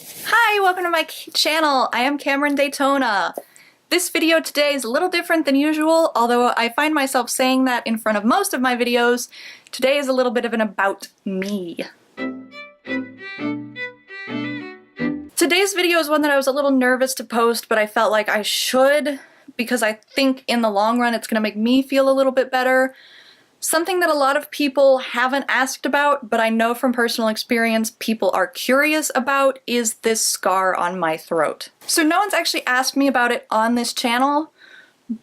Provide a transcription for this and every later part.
Hi, welcome to my channel. I am Cameron Daytona. This video today is a little different than usual, although I find myself saying that in front of most of my videos. Today is a little bit of an about me. Today's video is one that I was a little nervous to post, but I felt like I should because I think in the long run it's going to make me feel a little bit better. Something that a lot of people haven't asked about, but I know from personal experience people are curious about, is this scar on my throat. So no one's actually asked me about it on this channel,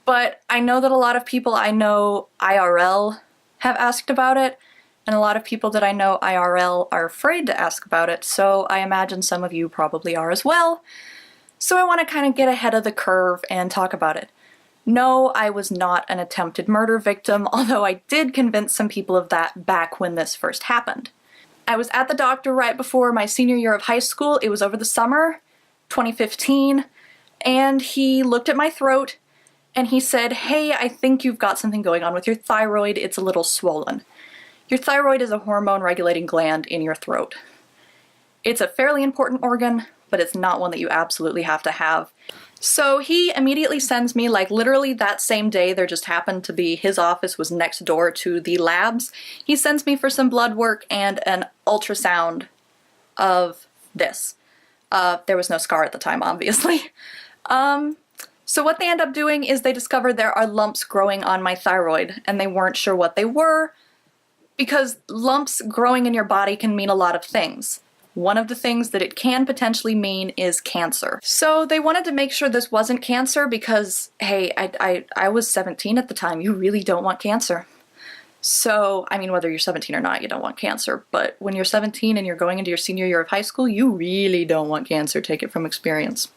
but I know that a lot of people I know IRL have asked about it, and a lot of people that I know IRL are afraid to ask about it, so I imagine some of you probably are as well. So I want to kind of get ahead of the curve and talk about it. No, I was not an attempted murder victim, although I did convince some people of that back when this first happened. I was at the doctor right before my senior year of high school. It was over the summer, 2015, and he looked at my throat and he said, "Hey, I think you've got something going on with your thyroid. It's a little swollen." Your thyroid is a hormone regulating gland in your throat. It's a fairly important organ, but it's not one that you absolutely have to have. So he immediately sends me, like literally that same day, there just happened to be, his office was next door to the labs. He sends me for some blood work and an ultrasound of this. There was no scar at the time, obviously. So what they end up doing is they discover there are lumps growing on my thyroid, and they weren't sure what they were, because lumps growing in your body can mean a lot of things. One of the things that it can potentially mean is cancer. So they wanted to make sure this wasn't cancer because, hey, I was 17 at the time. You really don't want cancer. So, I mean, whether you're 17 or not, you don't want cancer. But when you're 17 and you're going into your senior year of high school, you really don't want cancer. Take it from experience.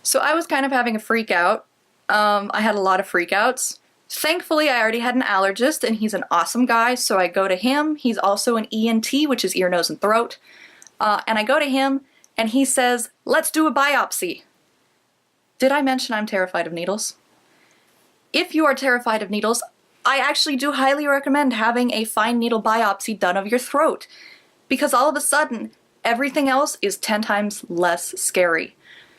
So I was kind of having a freak out. I had a lot of freakouts. Thankfully, I already had an allergist, and he's an awesome guy, so I go to him. He's also an ENT, which is ear, nose, and throat. And I go to him, and he says, "Let's do a biopsy." Did I mention I'm terrified of needles? If you are terrified of needles, I actually do highly recommend having a fine needle biopsy done of your throat, because all of a sudden, everything else is 10 times less scary.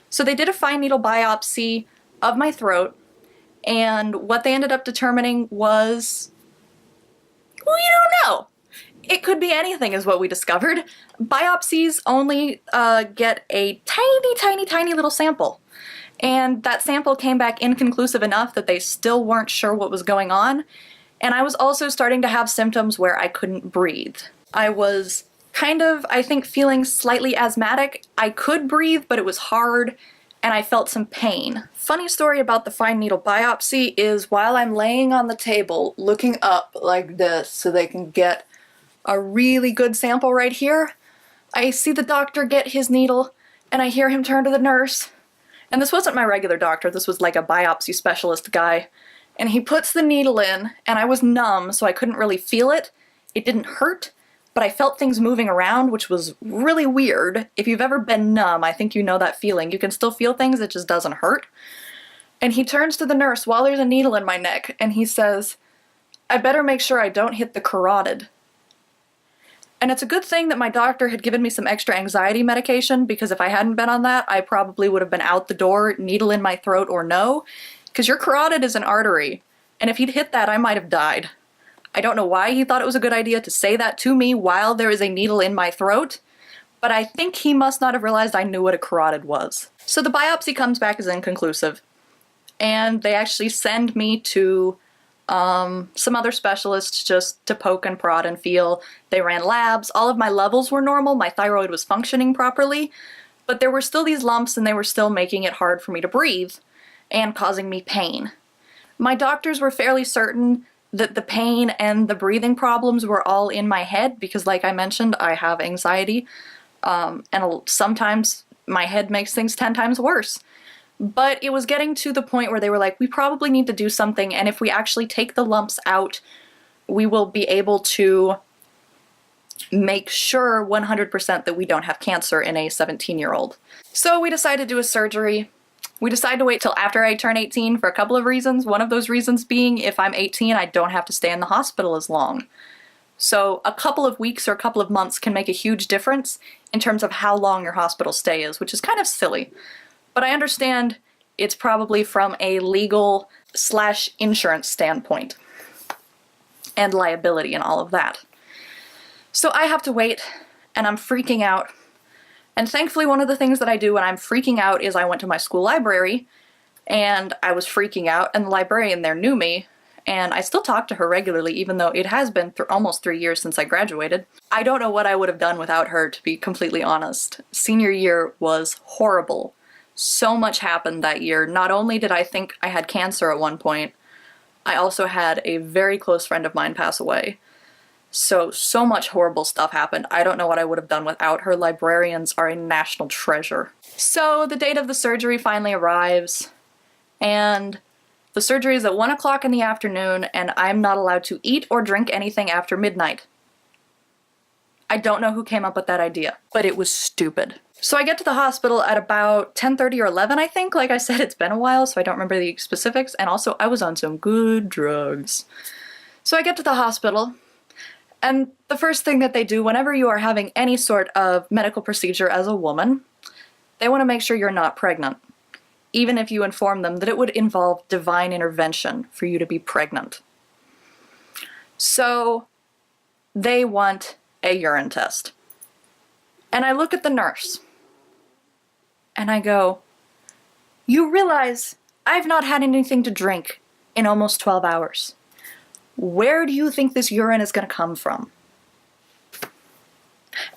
So they did a fine needle biopsy of my throat, and what they ended up determining was, we don't know. It could be anything is what we discovered. Biopsies only get a tiny little sample. And that sample came back inconclusive enough that they still weren't sure what was going on. And I was also starting to have symptoms where I couldn't breathe. I was kind of, I think, feeling slightly asthmatic. I could breathe, but it was hard, and I felt some pain. Funny story about the fine needle biopsy is while I'm laying on the table looking up like this so they can get a really good sample right here, I see the doctor get his needle, and I hear him turn to the nurse. And this wasn't my regular doctor, this was like a biopsy specialist guy. And he puts the needle in, and I was numb, so I couldn't really feel it. It didn't hurt, but I felt things moving around, which was really weird. If you've ever been numb, I think you know that feeling. You can still feel things, it just doesn't hurt. And he turns to the nurse while there's a needle in my neck, and he says, "I better make sure I don't hit the carotid." And it's a good thing that my doctor had given me some extra anxiety medication, because if I hadn't been on that, I probably would have been out the door, needle in my throat or no, because your carotid is an artery, and if he'd hit that, I might have died. I don't know why he thought it was a good idea to say that to me while there is a needle in my throat, but I think he must not have realized I knew what a carotid was. So the biopsy comes back as inconclusive, and they actually send me to some other specialists just to poke and prod and feel. They ran labs. All of my levels were normal. My thyroid was functioning properly, but there were still these lumps, and they were still making it hard for me to breathe and causing me pain. My doctors were fairly certain that the pain and the breathing problems were all in my head because, like I mentioned, I have anxiety, and sometimes my head makes things 10 times worse. But it was getting to the point where they were like, we probably need to do something, and if we actually take the lumps out, we will be able to make sure 100% that we don't have cancer in a 17-year-old. So we decided to do a surgery. We decided to wait till after I turn 18 for a couple of reasons. One of those reasons being, if I'm 18, I don't have to stay in the hospital as long. So a couple of weeks or a couple of months can make a huge difference in terms of how long your hospital stay is, which is kind of silly. But I understand it's probably from a legal / insurance standpoint and liability and all of that. So I have to wait, and I'm freaking out. And thankfully, one of the things that I do when I'm freaking out is I went to my school library, and I was freaking out, and the librarian there knew me, and I still talk to her regularly, even though it has been almost 3 years since I graduated. I don't know what I would have done without her, to be completely honest. Senior year was horrible. So much happened that year. Not only did I think I had cancer at one point, I also had a very close friend of mine pass away. So much horrible stuff happened. I don't know what I would have done without her. Librarians are a national treasure. So the date of the surgery finally arrives, and the surgery is at 1 o'clock in the afternoon, and I'm not allowed to eat or drink anything after midnight. I don't know who came up with that idea, but it was stupid. So I get to the hospital at about 10:30 or 11, I think. Like I said, it's been a while, so I don't remember the specifics, and also I was on some good drugs. So I get to the hospital, and the first thing that they do whenever you are having any sort of medical procedure as a woman, they want to make sure you're not pregnant, even if you inform them that it would involve divine intervention for you to be pregnant. So they want a urine test. And I look at the nurse, and I go, "You realize I've not had anything to drink in almost 12 hours. Where do you think this urine is going to come from?"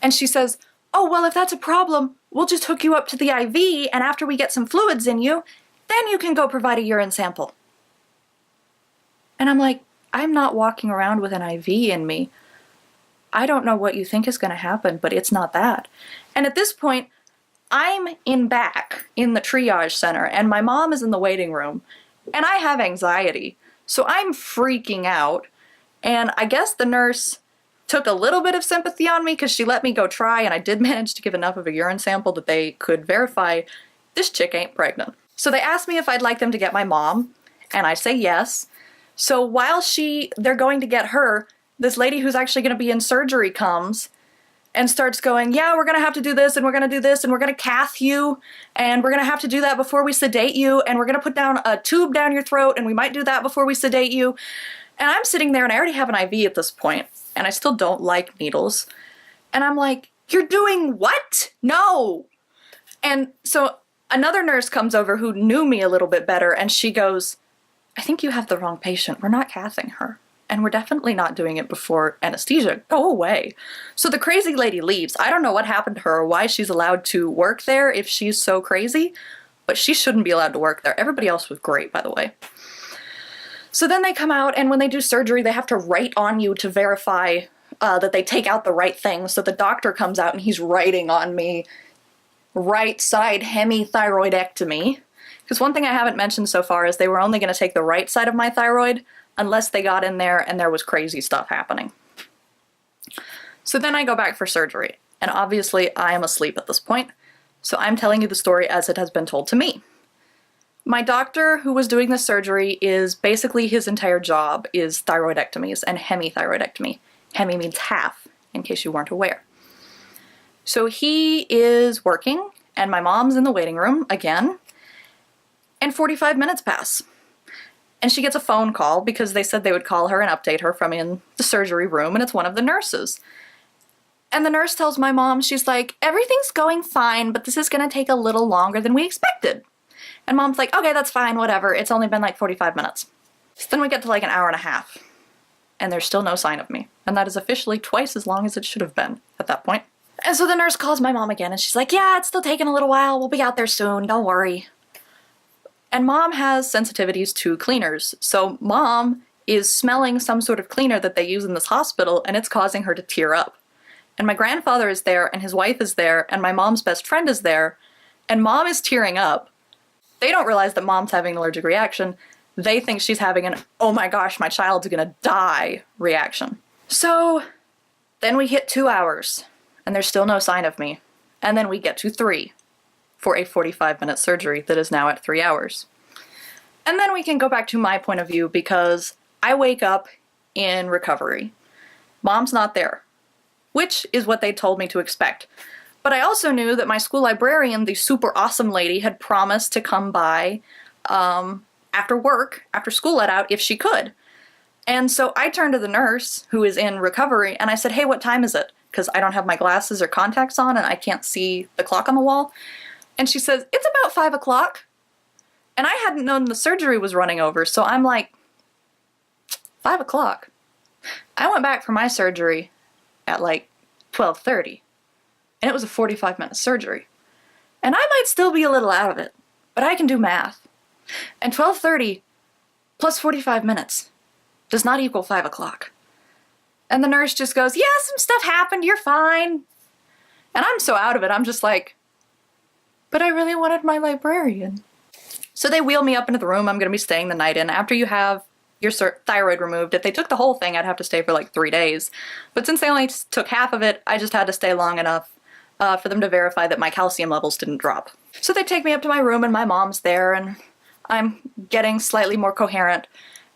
And she says, "Oh, well, if that's a problem, we'll just hook you up to the IV, and after we get some fluids in you, then you can go provide a urine sample." And I'm like, I'm not walking around with an IV in me. I don't know what you think is going to happen, but it's not that. And at this point, I'm back in the triage center, and my mom is in the waiting room, and I have anxiety. So I'm freaking out, and I guess the nurse took a little bit of sympathy on me because she let me go try, and I did manage to give enough of a urine sample that they could verify this chick ain't pregnant. So they asked me if I'd like them to get my mom, and I say yes. So while they're going to get her, this lady who's actually going to be in surgery comes and starts going, "Yeah, we're going to have to do this, and we're going to do this, and we're going to cath you, and we're going to have to do that before we sedate you, and we're going to put down a tube down your throat, and we might do that before we sedate you." And I'm sitting there, and I already have an IV at this point, and I still don't like needles. And I'm like, "You're doing what? No!" And so another nurse comes over who knew me a little bit better, and she goes, "I think you have the wrong patient. We're not cathing her. And we're definitely not doing it before anesthesia. Go away." So the crazy lady leaves. I don't know what happened to her or why she's allowed to work there if she's so crazy, but she shouldn't be allowed to work there. Everybody else was great, by the way. So then they come out, and when they do surgery, they have to write on you to verify that they take out the right thing. So the doctor comes out, and he's writing on me, "right side hemithyroidectomy." Because one thing I haven't mentioned so far is they were only going to take the right side of my thyroid unless they got in there and there was crazy stuff happening. So then I go back for surgery, and obviously I am asleep at this point, so I'm telling you the story as it has been told to me. My doctor who was doing this surgery is basically his entire job is thyroidectomies and hemithyroidectomy. Hemi means half, in case you weren't aware. So he is working, and my mom's in the waiting room again, and 45 minutes pass. And she gets a phone call because they said they would call her and update her from in the surgery room, and it's one of the nurses. And the nurse tells my mom, she's like, "Everything's going fine, but this is going to take a little longer than we expected." And mom's like, "Okay, that's fine, whatever. It's only been like 45 minutes. So then we get to like an hour and a half, and there's still no sign of me. And that is officially twice as long as it should have been at that point. And so the nurse calls my mom again, and she's like, "Yeah, it's still taking a little while. We'll be out there soon. Don't worry." And mom has sensitivities to cleaners, so mom is smelling some sort of cleaner that they use in this hospital, and it's causing her to tear up. And my grandfather is there, and his wife is there, and my mom's best friend is there, and mom is tearing up. They don't realize that mom's having an allergic reaction. They think she's having an, "oh my gosh, my child's gonna die" reaction. So then we hit 2 hours, and there's still no sign of me. And then we get to 3. For a 45-minute surgery that is now at 3 hours. And then we can go back to my point of view because I wake up in recovery. Mom's not there, which is what they told me to expect. But I also knew that my school librarian, the super awesome lady, had promised to come by after work, after school let out, if she could. And so I turned to the nurse, who is in recovery, and I said, hey, what time is it? Because I don't have my glasses or contacts on and I can't see the clock on the wall. And she says, it's about 5 o'clock. And I hadn't known the surgery was running over, so I'm like, 5 o'clock? I went back for my surgery at like 12:30, and it was a 45-minute surgery. And I might still be a little out of it, but I can do math. And 12:30 plus 45 minutes does not equal 5 o'clock. And the nurse just goes, yeah, some stuff happened, you're fine. And I'm so out of it, I'm just like, but I really wanted my librarian. So they wheel me up into the room I'm going to be staying the night in. After you have your thyroid removed, if they took the whole thing, I'd have to stay for like 3 days. But since they only took half of it, I just had to stay long enough for them to verify that my calcium levels didn't drop. So they take me up to my room and my mom's there and I'm getting slightly more coherent.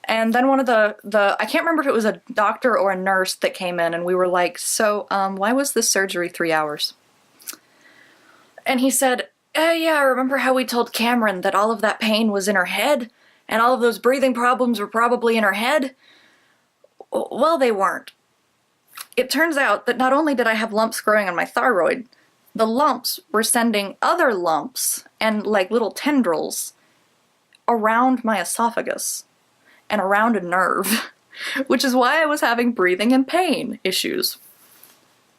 And then one of the I can't remember if it was a doctor or a nurse that came in and we were like, so why was this surgery 3 hours? And he said, yeah, I remember how we told Cameron that all of that pain was in her head and all of those breathing problems were probably in her head? Well, they weren't. It turns out that not only did I have lumps growing on my thyroid, the lumps were sending other lumps and like little tendrils around my esophagus and around a nerve, which is why I was having breathing and pain issues.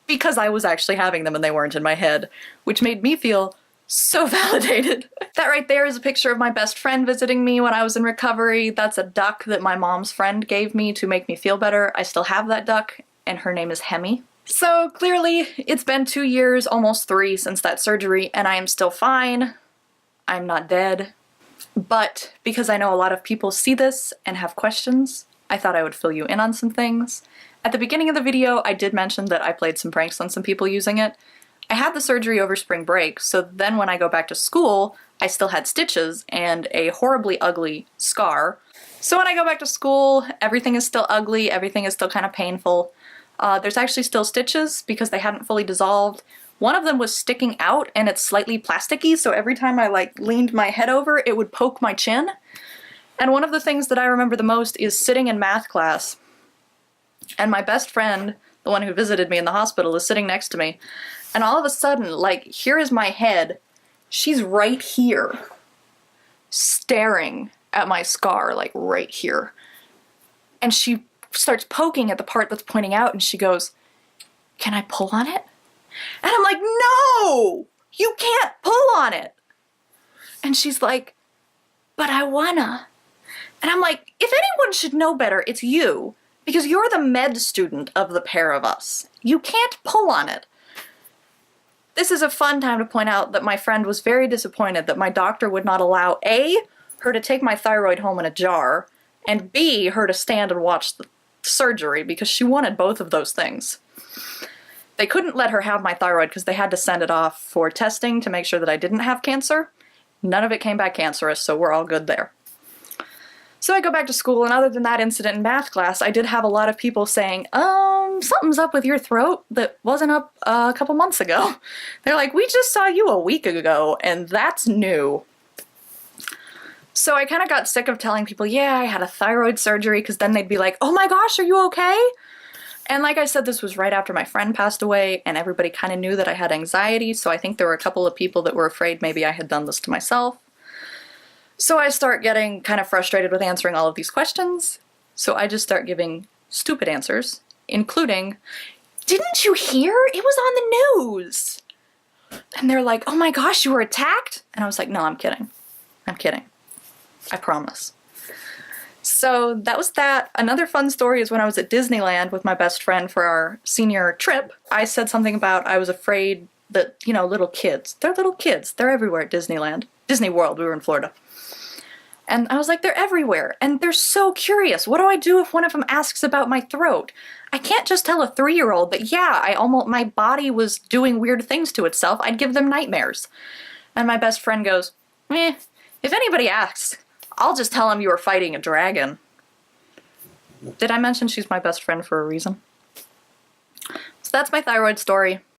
Because I was actually having them and they weren't in my head, which made me feel so validated. That right there is a picture of my best friend visiting me when I was in recovery. That's a duck that my mom's friend gave me to make me feel better. I still have that duck, and her name is Hemi. So clearly, it's been 2 years, almost 3, since that surgery, and I am still fine. I'm not dead. But because I know a lot of people see this and have questions, I thought I would fill you in on some things. At the beginning of the video, I did mention that I played some pranks on some people using it. I had the surgery over spring break, so then when I go back to school, I still had stitches and a horribly ugly scar. So when I go back to school, everything is still ugly, everything is still kind of painful. There's actually still stitches because they hadn't fully dissolved. One of them was sticking out and it's slightly plasticky, so every time I like leaned my head over, it would poke my chin. And one of the things that I remember the most is sitting in math class, and my best friend, the one who visited me in the hospital, is sitting next to me. And all of a sudden, like, here is my head. She's right here, staring at my scar, like right here. And she starts poking at the part that's pointing out and she goes, can I pull on it? And I'm like, no, you can't pull on it. And she's like, but I wanna. And I'm like, if anyone should know better, it's you, because you're the med student of the pair of us. You can't pull on it. This is a fun time to point out that my friend was very disappointed that my doctor would not allow A, her to take my thyroid home in a jar, and B, her to stand and watch the surgery, because she wanted both of those things. They couldn't let her have my thyroid because they had to send it off for testing to make sure that I didn't have cancer. None of it came back cancerous, so we're all good there. So I go back to school, and other than that incident in math class, I did have a lot of people saying, something's up with your throat that wasn't up a couple months ago. They're like, we just saw you a week ago, and that's new. So I kind of got sick of telling people, yeah, I had a thyroid surgery, because then they'd be like, oh my gosh, are you okay? And like I said, this was right after my friend passed away, and everybody kind of knew that I had anxiety, so I think there were a couple of people that were afraid maybe I had done this to myself. So I start getting kind of frustrated with answering all of these questions, so I just start giving stupid answers, including, didn't you hear? It was on the news! And they're like, oh my gosh, you were attacked? And I was like, no, I'm kidding. I'm kidding. I promise. So that was that. Another fun story is when I was at Disneyland with my best friend for our senior trip, I said something about I was afraid that, you know, little kids. They're little kids. They're everywhere at Disneyland. Disney World, we were in Florida. And I was like, they're everywhere, and they're so curious. What do I do if one of them asks about my throat? I can't just tell a 3-year-old that, yeah, my body was doing weird things to itself. I'd give them nightmares. And my best friend goes, if anybody asks, I'll just tell them you were fighting a dragon. Did I mention she's my best friend for a reason? So that's my thyroid story.